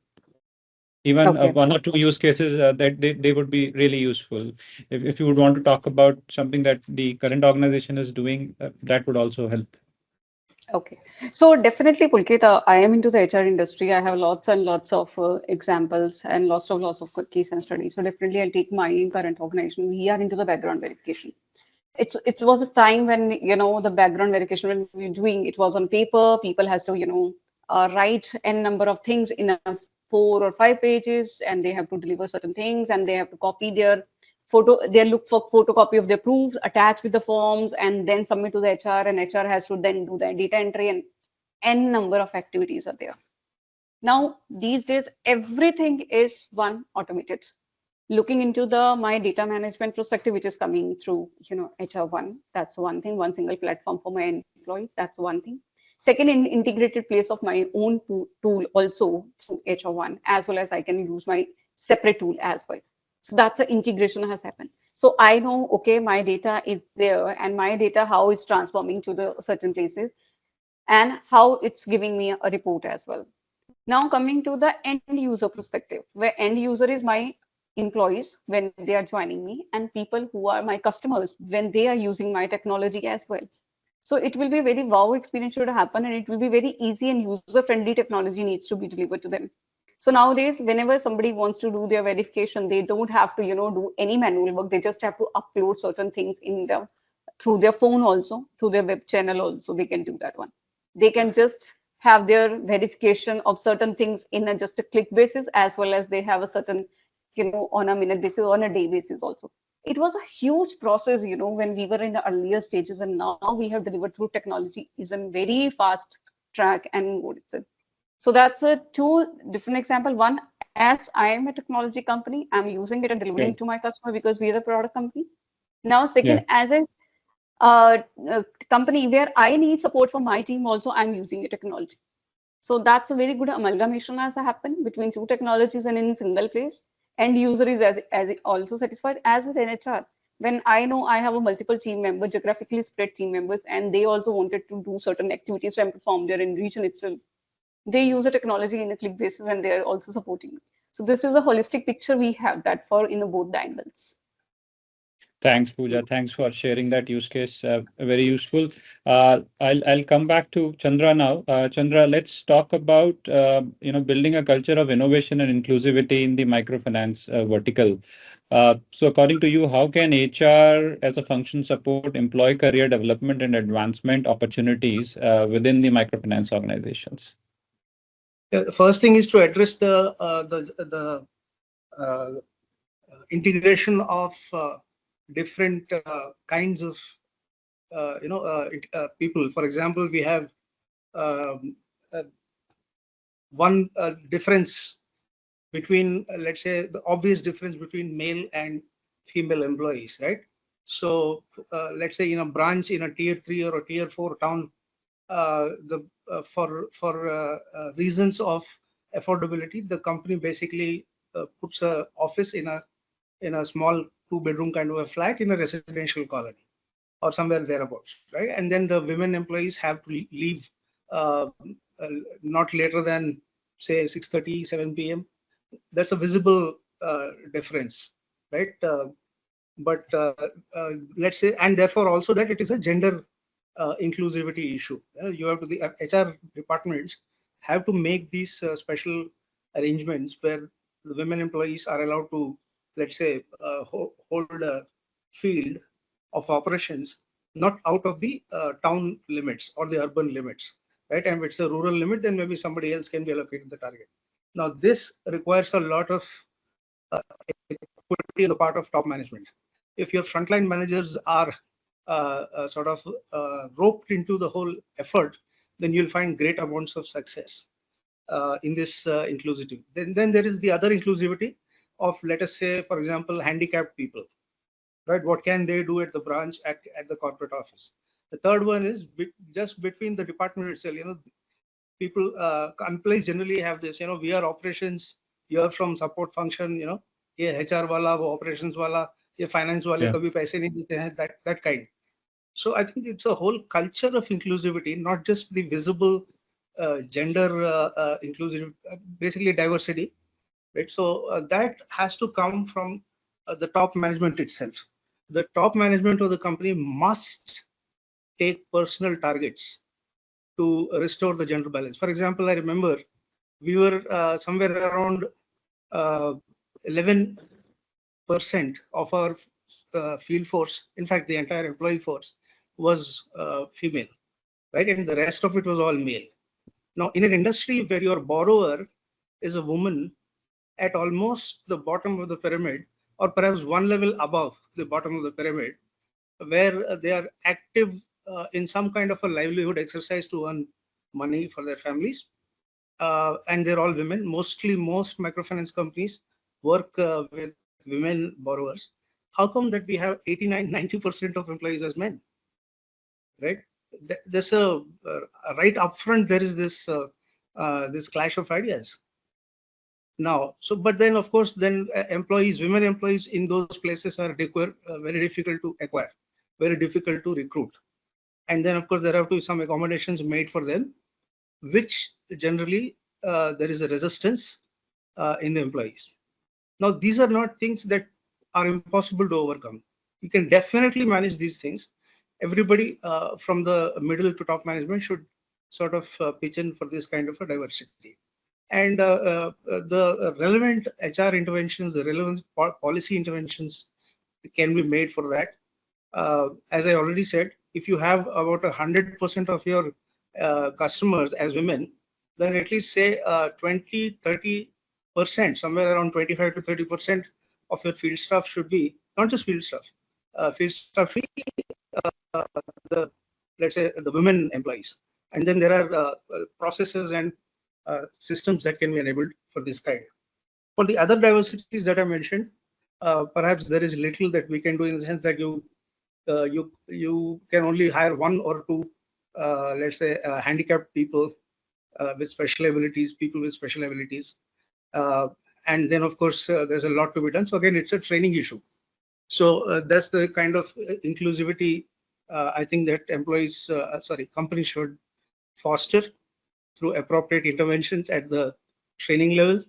Speaker 1: Even one or two use cases that they would be really useful. If you would want to talk about something that the current organization is doing, that would also help.
Speaker 4: Okay, so definitely, Pulkit, I am into the HR industry. I have lots and lots of examples and lots of case and studies. So definitely, I'll take my current organization. We are into the background verification. It was a time when the background verification when we were doing it was on paper. People has to write n number of things in a 4 or 5 pages, and they have to deliver certain things, and they have to copy their they look for photocopy of their proofs, attach with the forms, and then submit to the HR, and HR has to then do the data entry, and n number of activities are there. Now, these days, everything is automated. Looking into my data management perspective, which is coming through, HR1, that's one thing, one single platform for my employees, that's one thing. Second, in integrated place of my own tool also through HR1, as well as I can use my separate tool as well. So that's an integration has happened. So I know, okay, my data is there, and my data, how it's transforming to the certain places, and how it's giving me a report as well. Now coming to the end user perspective, where end user is my employees when they are joining me, and people who are my customers when they are using my technology as well. So it will be a very wow experience should happen, and it will be very easy and user-friendly technology needs to be delivered to them. So nowadays, whenever somebody wants to do their verification, they don't have to, do any manual work. They just have to upload certain things through their phone also, through their web channel also. They can do that one. They can just have their verification of certain things in just a click basis, as well as they have a certain, on a minute basis, on a day basis also. It was a huge process, when we were in the earlier stages, and now we have delivered through technology is a very fast track and what it's in. So that's two different examples. One, as I am a technology company, I'm using it and delivering to my customer because we are a product company. Now, second, as a company where I need support from my team also, I'm using a technology. So that's a very good amalgamation has happened between two technologies and in single place. End user is as also satisfied, as with NHR. When I know I have a multiple team member, geographically spread team members, and they also wanted to do certain activities and perform there in region itself, they use a technology in a click basis, and they're also supporting. So this is a holistic picture we have that for both the angles.
Speaker 1: Thanks, Pooja. Thanks for sharing that use case. Very useful. I'll come back to Chandra now. Chandra, let's talk about building a culture of innovation and inclusivity in the microfinance vertical. So according to you, how can HR as a function support employee career development and advancement opportunities within the microfinance organizations?
Speaker 2: The first thing is to address the integration of different kinds of people. For example, we have one difference between, let's say, the obvious difference between male and female employees, right? So let's say in a branch in a tier 3 or a tier 4 town, for reasons of affordability, the company basically puts a office in a small 2-bedroom kind of a flat in a residential colony or somewhere thereabouts, right? And then the women employees have to leave not later than say 6:30, 7 p.m. That's a visible difference, right? But let's say, and therefore also that it is a gender inclusivity issue. You have to, the HR departments have to make these special arrangements where the women employees are allowed to, let's say, hold a field of operations not out of the town limits or the urban limits, right? And if it's a rural limit, then maybe somebody else can be allocated the target. Now, this requires a lot of equity on the part of top management. If your frontline managers are sort of roped into the whole effort, then you'll find great amounts of success in this inclusivity. Then there is the other inclusivity of, let us say, for example, handicapped people, right? What can they do at the branch, at the corporate office? The third one is just between the department itself. People, employees generally have this, we are operations, you're from support function, ye HR wala, wo operations wala, ye finance wale kabhi paise nahi dete hain, that kind. So I think it's a whole culture of inclusivity, not just the visible gender inclusivity, basically diversity, right? So that has to come from the top management itself. The top management of the company must take personal targets to restore the gender balance. For example, I remember we were somewhere around 11% of our field force, in fact, the entire employee force was female, right? And the rest of it was all male. Now, in an industry where your borrower is a woman, at almost the bottom of the pyramid, or perhaps one level above the bottom of the pyramid, where they are active in some kind of a livelihood exercise to earn money for their families. And they're all women. Most microfinance companies work with women borrowers. How come that we have 89-90% of employees as men? Right? There's right upfront there is this this clash of ideas. Now, so but then of course then women employees in those places are very difficult to acquire, very difficult to recruit, and then of course there have to be some accommodations made for them, which generally there is a resistance in the employees. Now, these are not things that are impossible to overcome. You can definitely manage these things. Everybody from the middle to top management should sort of pitch in for this kind of a diversity. And the relevant HR interventions, the relevant policy interventions can be made for that. As I already said, if you have about 100% of your customers as women, then at least say 20-30%, somewhere around 25 to 30% of your field staff should be not just field staff. Field staff should be the, let's say, the women employees, and then there are processes and systems that can be enabled for this kind. For the other diversities that I mentioned, perhaps there is little that we can do in the sense that you can only hire one or two, let's say, handicapped people with special abilities, people with special abilities. And then, of course, there's a lot to be done. So again, it's a training issue. So that's the kind of inclusivity I think that companies should foster through appropriate interventions at the training level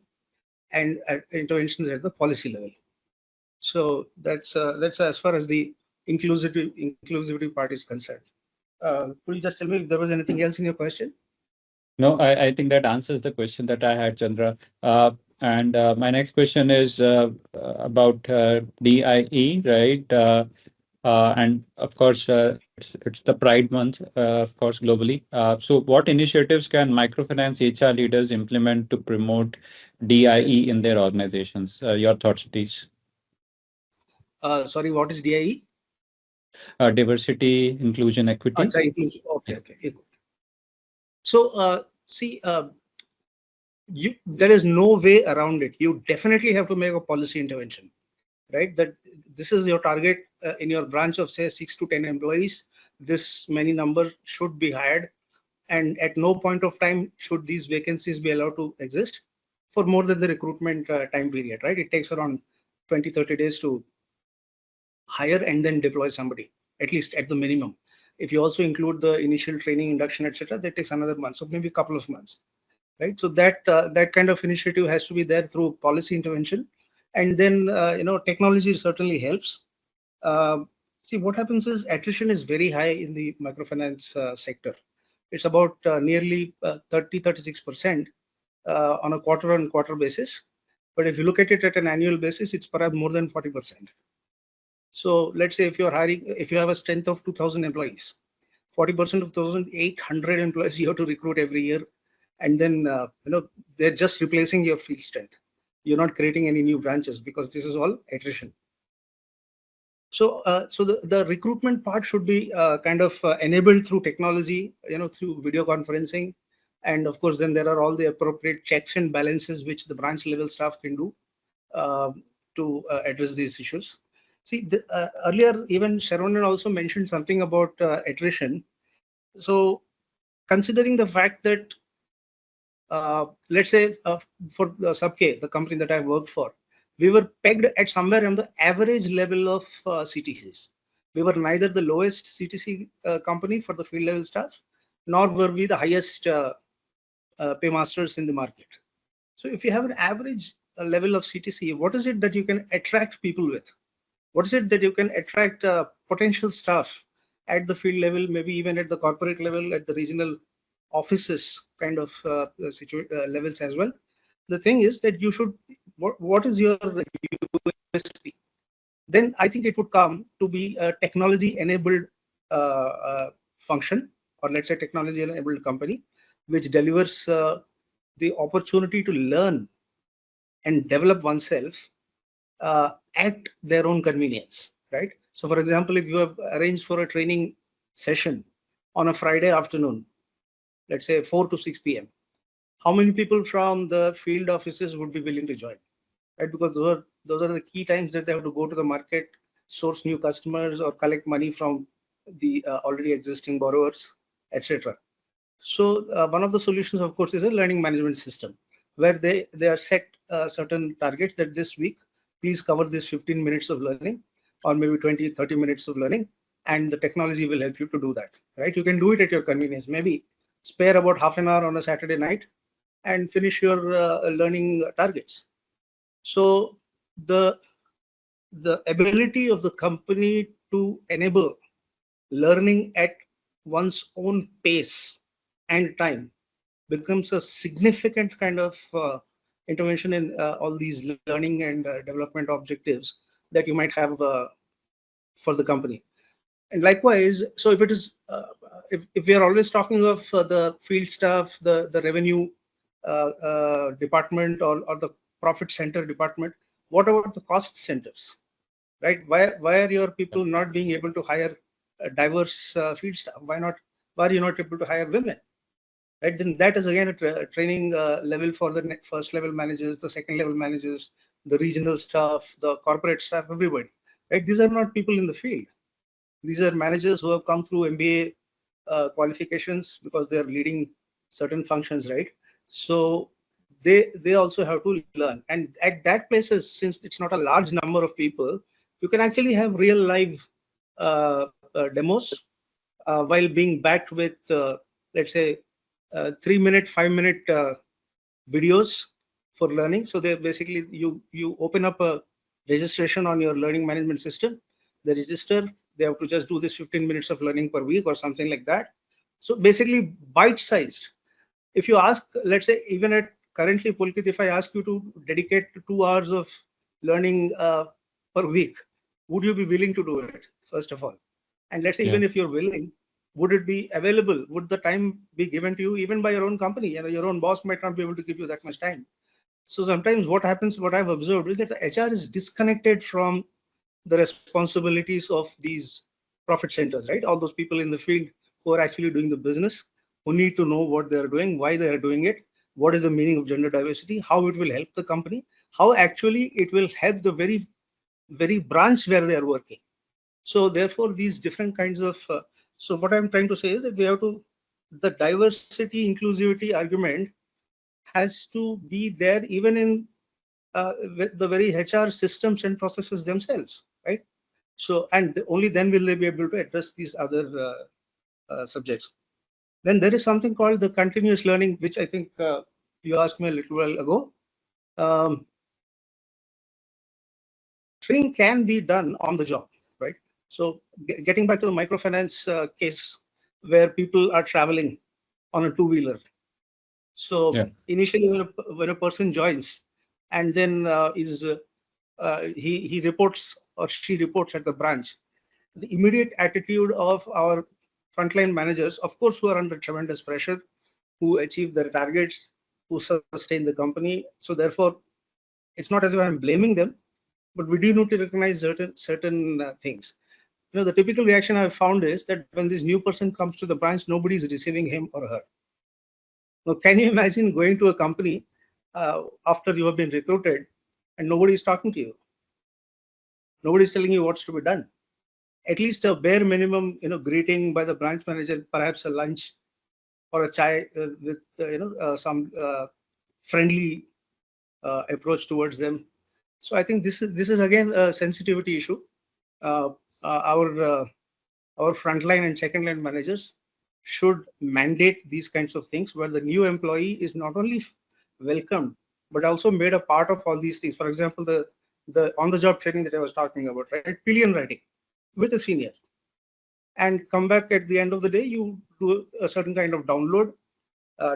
Speaker 2: and interventions at the policy level. So that's as far as the inclusivity part is concerned. Could you just tell me if there was anything else in your question?
Speaker 1: No, I think that answers the question that I had, Chandra. And my next question is about DIE, right? And of course, it's the Pride Month, of course, globally. So what initiatives can microfinance HR leaders implement to promote DIE in their organizations? Your thoughts, please.
Speaker 2: Sorry, what is DIE?
Speaker 1: Diversity, inclusion, equity.
Speaker 2: Inclusion. Okay, okay. So see, there is no way around it. You definitely have to make a policy intervention, right? That this is your target in your branch of say 6 to 10 employees. This many number should be hired, and at no point of time should these vacancies be allowed to exist for more than the recruitment time period, right? It takes around 20-30 days to hire and then deploy somebody, at least at the minimum. If you also include the initial training, induction, etc., that takes another month, so maybe a couple of months, right? So that kind of initiative has to be there through policy intervention, and then technology certainly helps. See, what happens is attrition is very high in the microfinance sector. It's about nearly 30-36% on a quarter-on-quarter basis. But if you look at it at an annual basis, it's perhaps more than 40%. So let's say if you have a strength of 2,000 employees, 40% of 1,800 employees you have to recruit every year, and then they're just replacing your field strength. You're not creating any new branches because this is all attrition. So, the recruitment part should be kind of enabled through technology, through video conferencing, and of course, then there are all the appropriate checks and balances which the branch level staff can do to address these issues. See, earlier even Sarvanan also mentioned something about attrition. So, considering the fact that let's say for the Sub-K, the company that I worked for, we were pegged at somewhere on the average level of CTCs. We were neither the lowest CTC company for the field level staff, nor were we the highest paymasters in the market. So if you have an average level of CTC, what is it that you can attract people with? What is it that you can attract potential staff at the field level, maybe even at the corporate level, at the regional offices kind of levels as well? The thing is that you should, what is your USP? Then I think it would come to be a technology-enabled function, or let's say technology-enabled company, which delivers the opportunity to learn and develop oneself at their own convenience, right? So for example, if you have arranged for a training session on a Friday afternoon, let's say 4 to 6 p.m., how many people from the field offices would be willing to join, right? Because those are the key times that they have to go to the market, source new customers, or collect money from the already existing borrowers, etc. So one of the solutions, of course, is a learning management system where they are set certain targets that this week, please cover this 15 minutes of learning or maybe 20, 30 minutes of learning, and the technology will help you to do that, right? You can do it at your convenience. Maybe spare about half an hour on a Saturday night and finish your learning targets. So the ability of the company to enable learning at one's own pace and time becomes a significant kind of intervention in all these learning and development objectives that you might have for the company. And likewise, so if it is, if we are always talking of the field staff, the revenue department, or the profit center department, what about the cost centers, right? Why are your people not being able to hire a diverse field staff? Why are you not able to hire women? Right, then that is again a training level for the first level managers, the second level managers, the regional staff, the corporate staff, everybody. Right, these are not people in the field. These are managers who have come through MBA qualifications because they are leading certain functions, right? So they also have to learn. And at that places, since it's not a large number of people, you can actually have real live demos while being backed with, let's say, 3-minute, 5-minute videos for learning. So they basically, you open up a registration on your learning management system. They register. They have to just do this 15 minutes of learning per week or something like that. So basically, bite-sized. If you ask, let's say, even at currently, Pulkit, if I ask you to dedicate 2 hours of learning per week, would you be willing to do it, first of all? And let's say, even if you're willing, would it be available? Would the time be given to you even by your own company? You know, your own boss might not be able to give you that much time. So sometimes what happens, what I've observed is that the HR is disconnected from the responsibilities of these profit centers, right? All those people in the field who are actually doing the business, who need to know what they're doing, why they are doing it, what is the meaning of gender diversity, how it will help the company, how actually it will help the very branch where they are working. So therefore, these different kinds of, so what I'm trying to say is that we have to, the diversity, inclusivity argument has to be there even in with the very HR systems and processes themselves, right? So, and only then will they be able to address these other subjects. Then there is something called the continuous learning, which I think you asked me a little while ago. Training can be done on the job, right? So getting back to the microfinance case where people are traveling on a two-wheeler. So initially when a person joins and then he reports or she reports at the branch, the immediate attitude of our frontline managers, of course, who are under tremendous pressure, who achieve their targets, who sustain the company. So therefore, it's not as if I'm blaming them, but we do need to recognize certain things. You know, the typical reaction I've found is that when this new person comes to the branch, nobody is receiving him or her. Now, can you imagine going to a company after you have been recruited and nobody is talking to you? Nobody is telling you what's to be done. At least a bare minimum, you know, greeting by the branch manager, perhaps a lunch or a chai with, some friendly approach towards them. So I think this is again a sensitivity issue. Our frontline and second line managers should mandate these kinds of things where the new employee is not only welcomed but also made a part of all these things. For example, the on-the-job training that I was talking about, right? Pillion writing with a senior, and come back at the end of the day. You do a certain kind of download,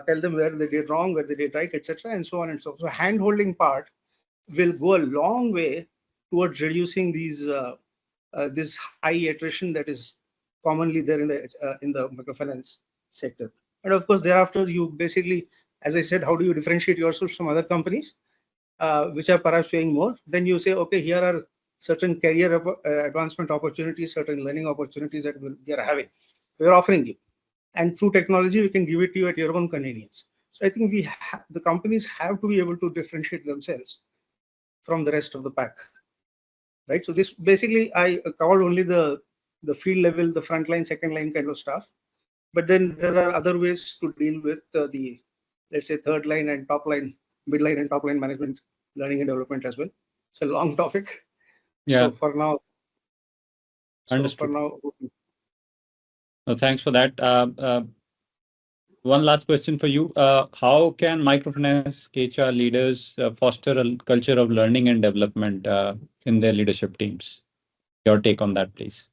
Speaker 2: tell them where they did wrong, where they did right, etc., and so on and so forth. So hand-holding part will go a long way towards reducing these this high attrition that is commonly there in the microfinance sector. And of course, thereafter, you basically, as I said, how do you differentiate yourself from other companies? which are perhaps paying more. Then you say, okay, here are certain career advancement opportunities, certain learning opportunities that we are having. We are offering you. And through technology, we can give it to you at your own convenience. So I think the companies have to be able to differentiate themselves from the rest of the pack, right? So this basically, I covered only the field level, the front line, second line kind of stuff. But then there are other ways to deal with the, let's say, third line and top line, midline and top line management, learning and development as well. It's a long topic.
Speaker 1: Yeah.
Speaker 2: So for now,
Speaker 1: Understood. Thanks for that. One last question for you. How can microfinance HR leaders foster a culture of learning and development in their leadership teams? Your take on that, please.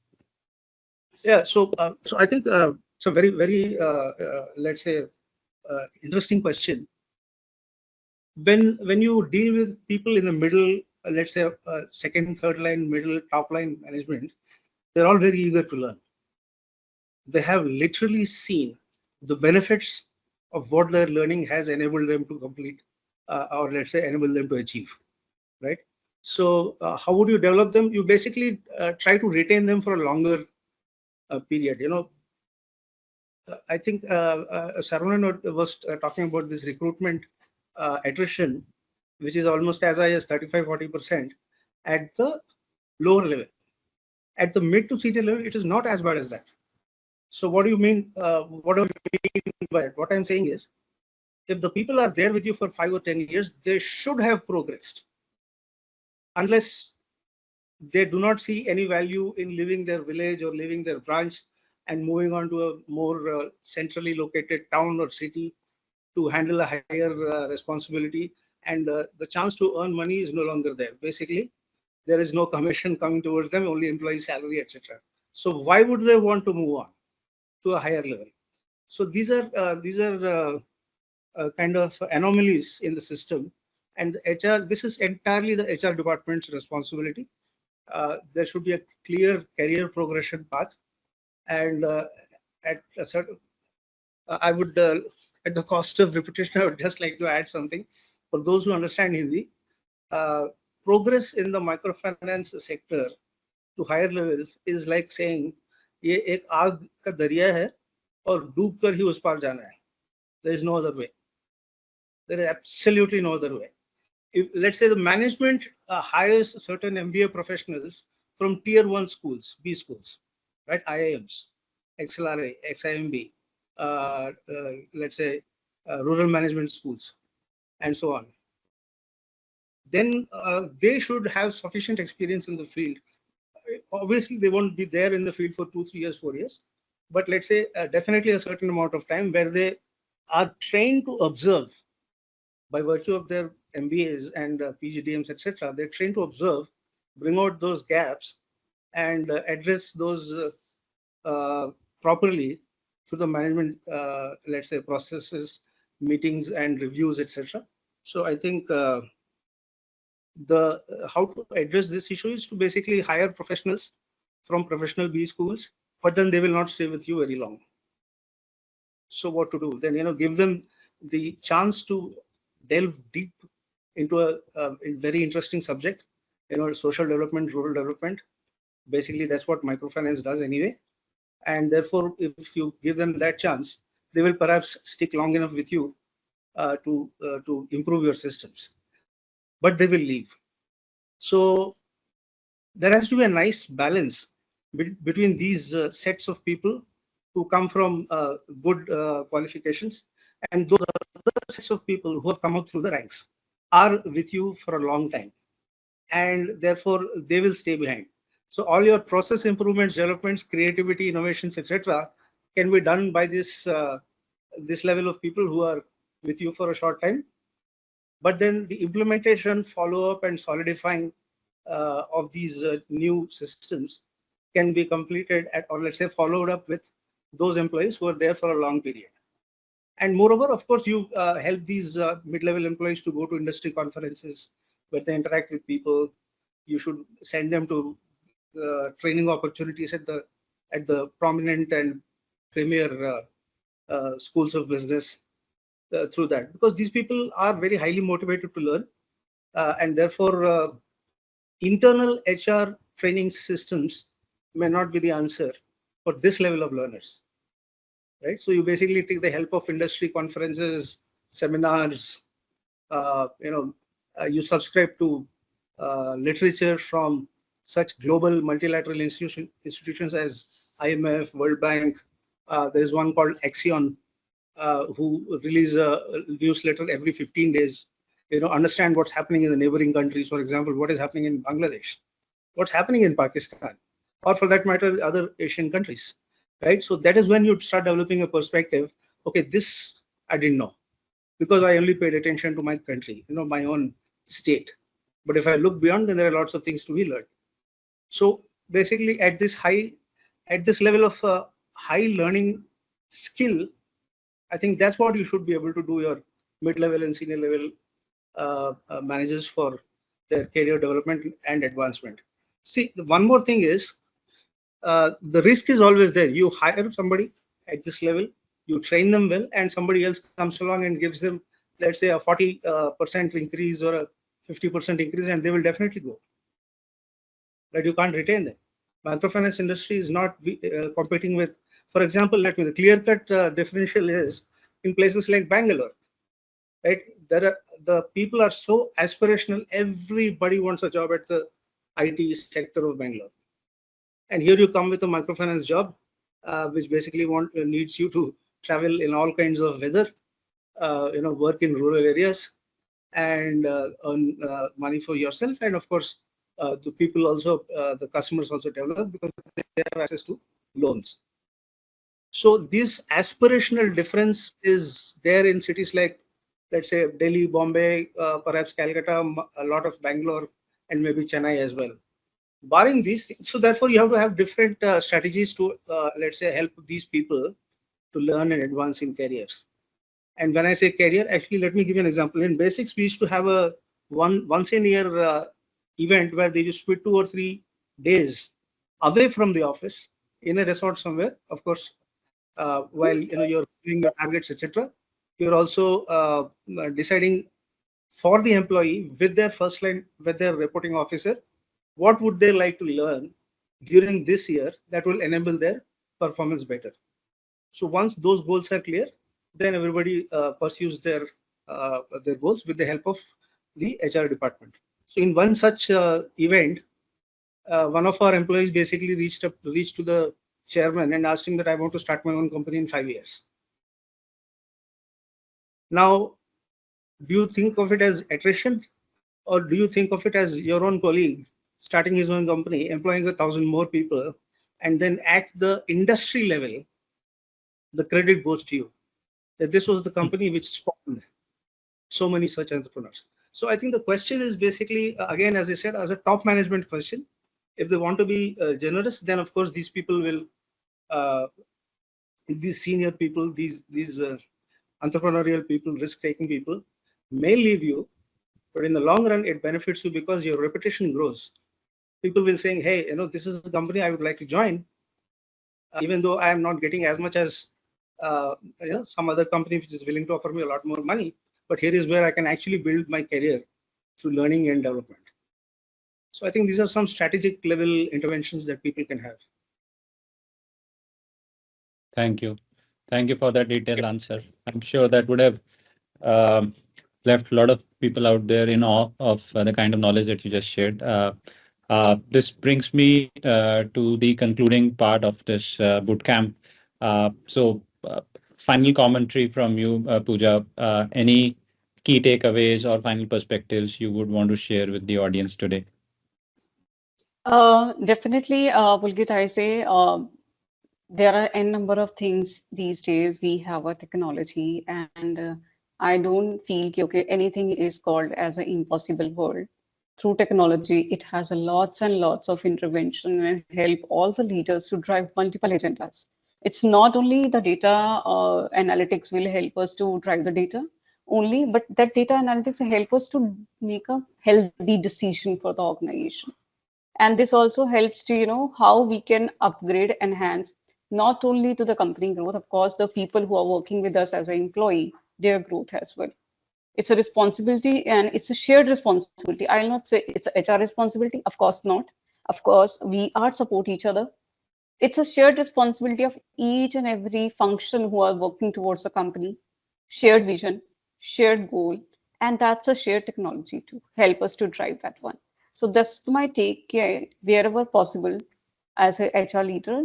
Speaker 2: Yeah, so I think it's a very, very, let's say, interesting question. When you deal with people in the middle, let's say second, third line, middle, top line management, they're all very eager to learn. They have literally seen the benefits of what their learning has enabled them to complete, or let's say enabled them to achieve, right? So how would you develop them? You basically try to retain them for a longer period. I think Sarvanan was talking about this recruitment attrition, which is almost as high as 35-40% at the lower level. At the mid to senior level, it is not as bad as that. So what do you mean? What do I mean by it? What I'm saying is, if the people are there with you for 5 or 10 years, they should have progressed. Unless they do not see any value in leaving their village or leaving their branch and moving on to a more centrally located town or city to handle a higher responsibility, and the chance to earn money is no longer there. Basically, there is no commission coming towards them, only employee salary, etc. So why would they want to move on to a higher level? So these are kind of anomalies in the system, and HR. This is entirely the HR department's responsibility. There should be a clear career progression path, and at a certain, I would, at the cost of repetition, I would just like to add something. For those who understand Hindi, progress in the microfinance sector to higher levels is like saying, ये एक आग का दरिया है और डूब कर ही उस पार जाना है. There is no other way. There is absolutely no other way. If, let's say, the management hires certain MBA professionals from tier 1 schools, B schools, right? IIMs, XLRA, XIMB, let's say rural management schools, and so on. Then they should have sufficient experience in the field. Obviously, they won't be there in the field for 2, 3 years, 4 years, but let's say definitely a certain amount of time where they are trained to observe by virtue of their MBAs and PGDMs, etc. They're trained to observe, bring out those gaps, and address those properly through the management, let's say, processes, meetings, and reviews, etc. So I think how to address this issue is to basically hire professionals from professional B schools, but then they will not stay with you very long. So what to do? Then, give them the chance to delve deep into a very interesting subject, social development, rural development. Basically, that's what microfinance does anyway. And therefore, if you give them that chance, they will perhaps stick long enough with you to improve your systems. But they will leave. So there has to be a nice balance between these sets of people who come from good qualifications and those other sets of people who have come up through the ranks, are with you for a long time, and therefore they will stay behind. So all your process improvements, developments, creativity, innovations, etc., can be done by this level of people who are with you for a short time. But then the implementation, follow-up, and solidifying of these new systems can be completed or let's say followed up with those employees who are there for a long period. And moreover, of course, you help these mid-level employees to go to industry conferences where they interact with people. You should send them to training opportunities at the prominent and premier schools of business through that, because these people are very highly motivated to learn. and therefore internal HR training systems may not be the answer for this level of learners, right? So you basically take the help of industry conferences, seminars, you subscribe to literature from such global multilateral institutions as IMF, World Bank. There is one called Axion, who release a newsletter every 15 days. Understand what's happening in the neighboring countries. For example, what is happening in Bangladesh, what's happening in Pakistan, or for that matter, other Asian countries, right? So that is when you start developing a perspective. Okay, this I didn't know, because I only paid attention to my country, my own state. But if I look beyond, then there are lots of things to be learned. So basically, at this level of high learning skill, I think that's what you should be able to do your mid-level and senior level managers for their career development and advancement. See, one more thing is the risk is always there. You hire somebody at this level, you train them well, and somebody else comes along and gives them, let's say, a 40% increase or a 50% increase, and they will definitely go. But you can't retain them. Microfinance industry is not competing with, for example, the clear-cut differential is in places like Bangalore, right? The people are so aspirational. Everybody wants a job at the IT sector of Bangalore. And here you come with a microfinance job, which basically needs you to travel in all kinds of weather, work in rural areas, and earn money for yourself. And of course, the people also, the customers also develop because they have access to loans. So this aspirational difference is there in cities like, let's say, Delhi, Bombay, perhaps Calcutta, a lot of Bangalore, and maybe Chennai as well. Barring these things, so therefore you have to have different strategies to, let's say, help these people to learn and advance in careers. And when I say career, actually, let me give you an example. In basics, we used to have a once in a year event where they just split 2 or 3 days away from the office in a resort somewhere. Of course, while you're doing your targets, etc., you're also deciding for the employee with their first line, with their reporting officer, what would they like to learn during this year that will enable their performance better. So once those goals are clear, then everybody pursues their goals with the help of the HR department. So in one such event, one of our employees basically reached to the chairman and asked him that I want to start my own company in 5 years. Now, do you think of it as attrition, or do you think of it as your own colleague starting his own company, employing 1,000 more people, and then at the industry level, the credit goes to you, that this was the company which spawned so many such entrepreneurs? So I think the question is basically, again, as I said, as a top management question. If they want to be generous, then of course these people will, these senior people, these entrepreneurial people, risk-taking people may leave you, but in the long run, it benefits you because your reputation grows. People will say, hey, this is a company I would like to join, even though I am not getting as much as some other company which is willing to offer me a lot more money. But here is where I can actually build my career through learning and development. So I think these are some strategic level interventions that people can have.
Speaker 1: Thank you. Thank you for that detailed answer. I'm sure that would have left a lot of people out there in awe of the kind of knowledge that you just shared. This brings me to the concluding part of this bootcamp. So final commentary from you, Pooja. Any key takeaways or final perspectives you would want to share with the audience today?
Speaker 4: Definitely, Pulkit, I say there are n number of things these days. We have a technology, and I don't feel okay, anything is called as an impossible world. Through technology, it has a lots and lots of intervention and help all the leaders to drive multiple agendas. It's not only the data analytics will help us to drive the data only, but that data analytics will help us to make a healthy decision for the organization. And this also helps to how we can upgrade, enhance not only to the company growth, of course, the people who are working with us as an employee, their growth as well. It's a responsibility and it's a shared responsibility. I'll not say it's a HR responsibility. Of course not. Of course, we are support each other. It's a shared responsibility of each and every function who are working towards the company, shared vision, shared goal, and that's a shared technology to help us to drive that one. So that's my take. Wherever possible, as a HR leader,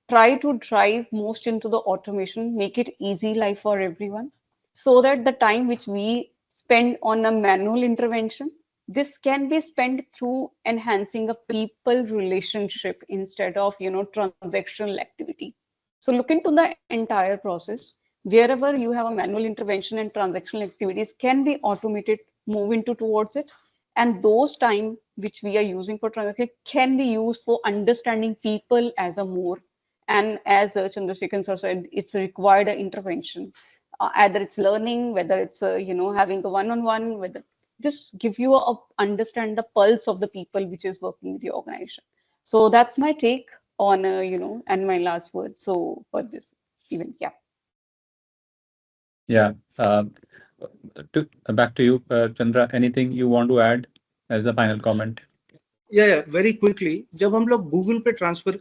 Speaker 4: try to drive most into the automation, make it easy life for everyone, so that the time which we spend on a manual intervention, this can be spent through enhancing a people relationship instead of transactional activity. So look into the entire process. Wherever you have a manual intervention and transactional activities can be automated, move into towards it, and those time which we are using for transaction can be used for understanding people as a more. And as Chandrasekhar sir said, it's a required intervention. Either it's learning, whether it's having a one-on-one, whether just give you a understand the pulse of the people which is working with the organization. So that's my take on and my last word. So for this event, yeah.
Speaker 1: Yeah. Back to you, Chandra. Anything you want to add as a final comment?
Speaker 2: Yeah, very quickly. जब हम लोग Google पे transfer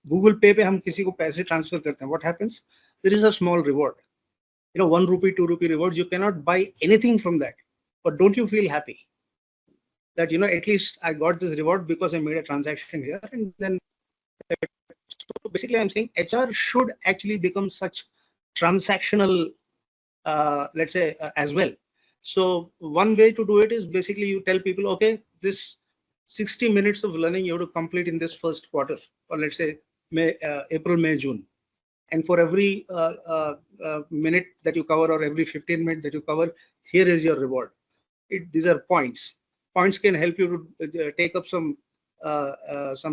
Speaker 2: Google Pay पे हम किसी को पैसे transfer करते हैं, what happens? There is a small reward. 1 rupee, 2 rupee rewards. You cannot buy anything from that, but don't you feel happy that at least I got this reward because I made a transaction here? And then so basically I'm saying HR should actually become such transactional, let's say, as well. So one way to do it is basically you tell people, okay, this 60 minutes of learning you have to complete in this first quarter, or let's say April, May, June. And for every minute that you cover, or every 15 minutes that you cover, here is your reward. These are points. Points can help you to take up some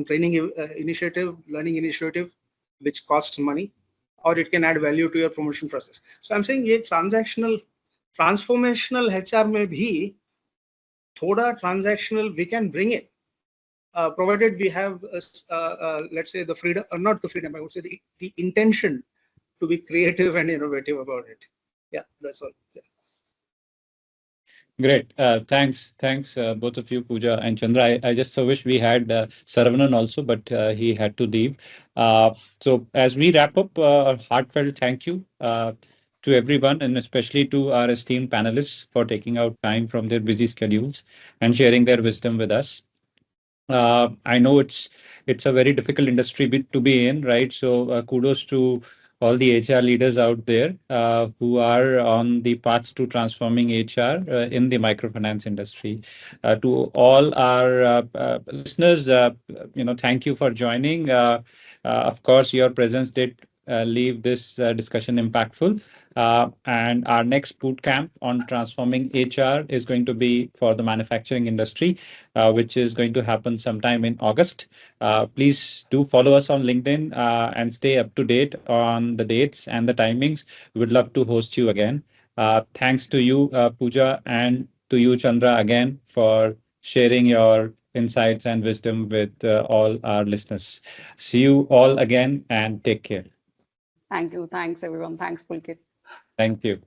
Speaker 2: training initiative, learning initiative, which costs money, or it can add value to your promotion process. So I'm saying ये transactional, transformational HR में भी थोड़ा transactional we can bring it, provided we have let's say the freedom, or not the freedom, I would say the intention to be creative and innovative about it. Yeah, that's all. Yeah.
Speaker 1: Great. Thanks, both of you, Pooja and Chandra. I just so wish we had Sarvanan also, but he had to leave. So as we wrap up, a heartfelt thank you to everyone, and especially to our esteemed panelists for taking out time from their busy schedules and sharing their wisdom with us. I know it's a very difficult industry to be in, right? So kudos to all the HR leaders out there who are on the path to transforming HR in the microfinance industry. To all our listeners, thank you for joining. Of course, your presence did leave this discussion impactful. And our next boot camp on transforming HR is going to be for the manufacturing industry, which is going to happen sometime in August. Please do follow us on LinkedIn and stay up to date on the dates and the timings. We would love to host you again. Thanks to you, Pooja, and to you, Chandra, again for sharing your insights and wisdom with all our listeners. See you all again and take care.
Speaker 4: Thank you. Thanks, everyone. Thanks, Pulkit.
Speaker 1: Thank you.